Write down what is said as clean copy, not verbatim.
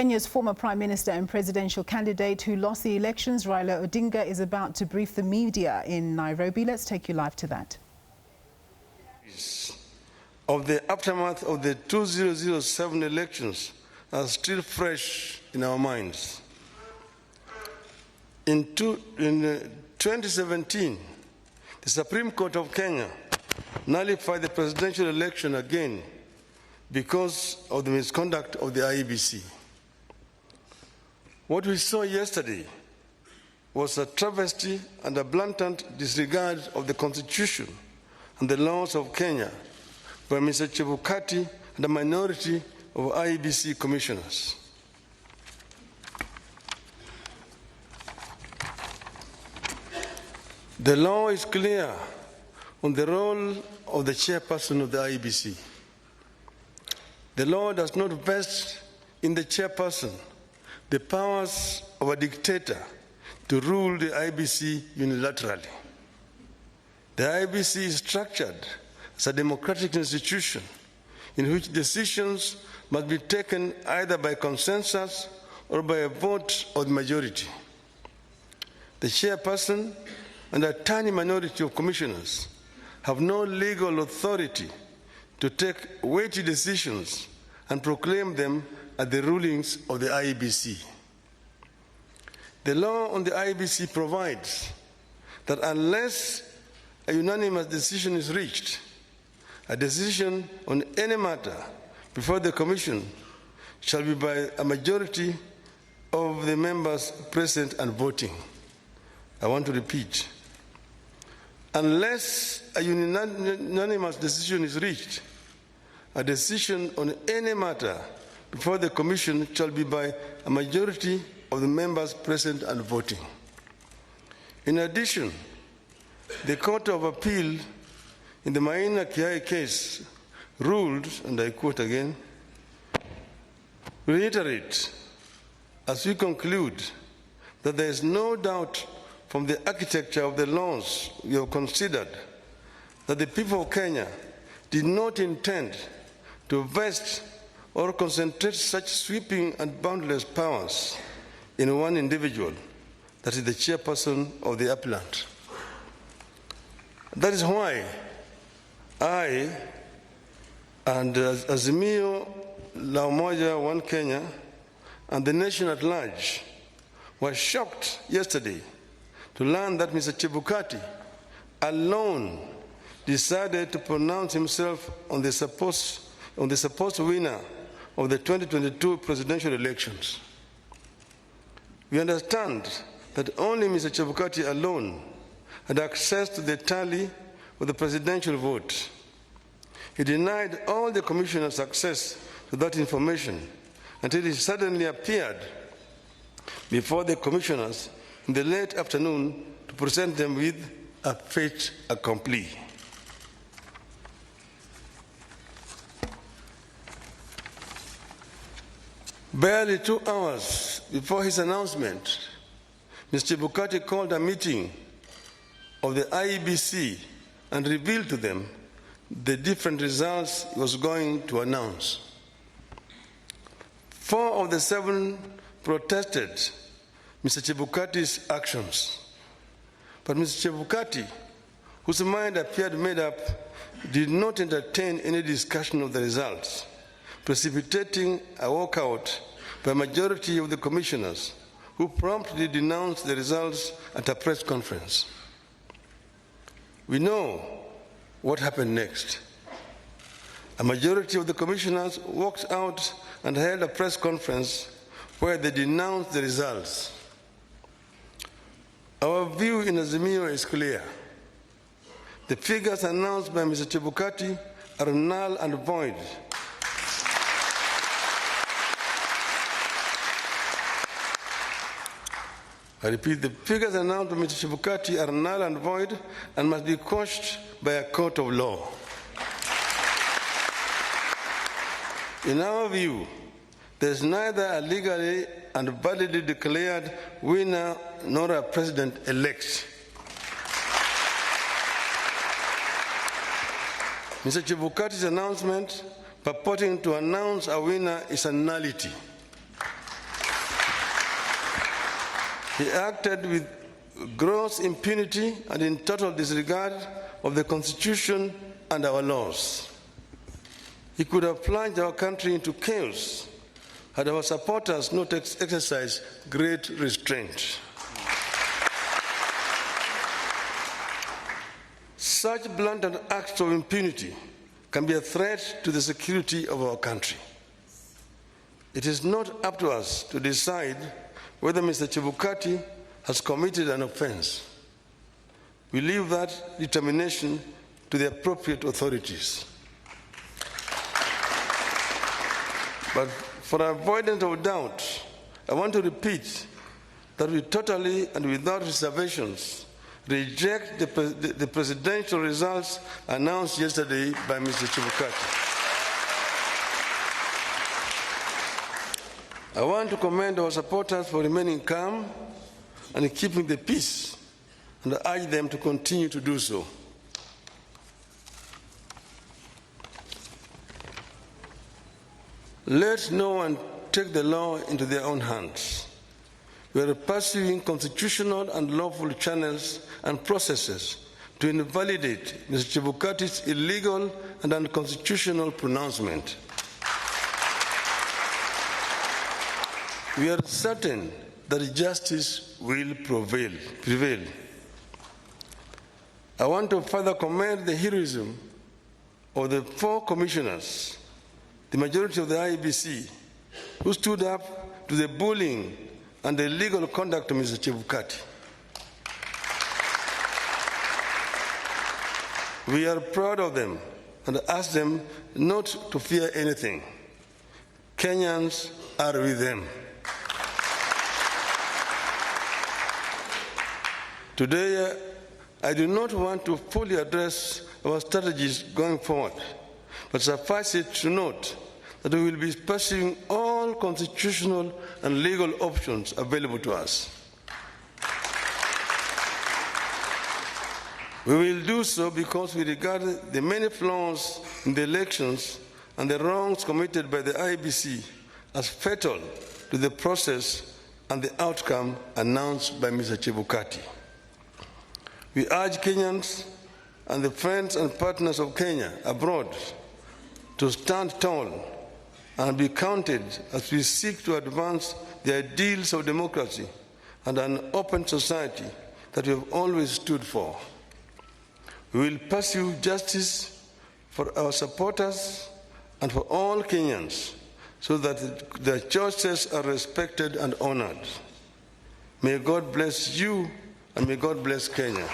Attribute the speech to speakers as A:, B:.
A: Kenya's former Prime Minister and presidential candidate who lost the elections, Raila Odinga, is about to brief the media in Nairobi. Let's take you live to that.
B: Of the aftermath of the 2007 elections are still fresh in our minds. In 2017, the Supreme Court of Kenya nullified the presidential election again because of the misconduct of the IEBC. What we saw yesterday was a travesty and a blatant disregard of the Constitution and the laws of Kenya by Mr. Chebukati and a minority of IEBC commissioners. The law is clear on the role of the chairperson of the IEBC. The law does not vest in the chairperson the powers of a dictator to rule the IEBC unilaterally. The IEBC is structured as a democratic institution in which decisions must be taken either by consensus or by a vote of the majority. The chairperson and a tiny minority of commissioners have no legal authority to take weighty decisions and proclaim them as the rulings of the IEBC. The law on the IEBC provides that unless a unanimous decision is reached, a decision on any matter before the Commission shall be by a majority of the members present and voting. I want to repeat. Unless a unanimous decision is reached, a decision on any matter before the Commission shall be by a majority of the members present and voting. In addition, the Court of Appeal in the Maina Kiai case ruled, and I quote again, reiterate as we conclude that there is no doubt from the architecture of the laws we have considered that the people of Kenya did not intend to vest or concentrate such sweeping and boundless powers in one individual, that is the chairperson of the appellant. That is why I and Azimio La Umoja One Kenya and the nation at large were shocked yesterday to learn that Mr. Chebukati alone decided to pronounce himself on the supposed winner of the 2022 presidential elections. We understand that only Mr. Chebukati alone had access to the tally of the presidential vote. He denied all the commissioners access to that information until he suddenly appeared before the commissioners in the late afternoon to present them with a fait accompli. Barely 2 hours before his announcement, Mr. Chebukati called a meeting of the IEBC and revealed to them the different results he was going to announce. 4 of the 7 protested Mr. Chebukati's actions. But Mr. Chebukati, whose mind appeared made up, did not entertain any discussion of the results, precipitating a walkout by a majority of the commissioners who promptly denounced the results at a press conference. We know what happened next. A majority of the commissioners walked out and held a press conference where they denounced the results. Our view in Azimio is clear. The figures announced by Mr. Chebukati are null and void. I repeat, the figures announced by Mr. Chebukati are null and void and must be quashed by a court of law. In our view, there is neither a legally and validly declared winner nor a president-elect. Mr. Chebukati's announcement purporting to announce a winner is a nullity. He acted with gross impunity and in total disregard of the Constitution and our laws. He could have plunged our country into chaos had our supporters not exercised great restraint. Such blatant acts of impunity can be a threat to the security of our country. It is not up to us to decide whether Mr. Chebukati has committed an offense. We leave that determination to the appropriate authorities. But for avoidance of doubt, I want to repeat that we totally and without reservations reject the presidential results announced yesterday by Mr. Chebukati. I want to commend our supporters for remaining calm and keeping the peace, and I urge them to continue to do so. Let no one take the law into their own hands. We are pursuing constitutional and lawful channels and processes to invalidate Mr. Chebukati's illegal and unconstitutional pronouncement. We are certain that justice will prevail. I want to further commend the heroism of the 4 commissioners, the majority of the IEBC, who stood up to the bullying and the illegal conduct of Mr. Chebukati. We are proud of them and ask them not to fear anything. Kenyans are with them. Today, I do not want to fully address our strategies going forward, but suffice it to note that we will be pursuing all constitutional and legal options available to us. We will do so because we regard the many flaws in the elections and the wrongs committed by the IEBC as fatal to the process and the outcome announced by Mr. Chebukati. We urge Kenyans and the friends and partners of Kenya abroad to stand tall and be counted as we seek to advance the ideals of democracy and an open society that we have always stood for. We will pursue justice for our supporters and for all Kenyans so that their choices are respected and honored. May God bless you and may God bless Kenya.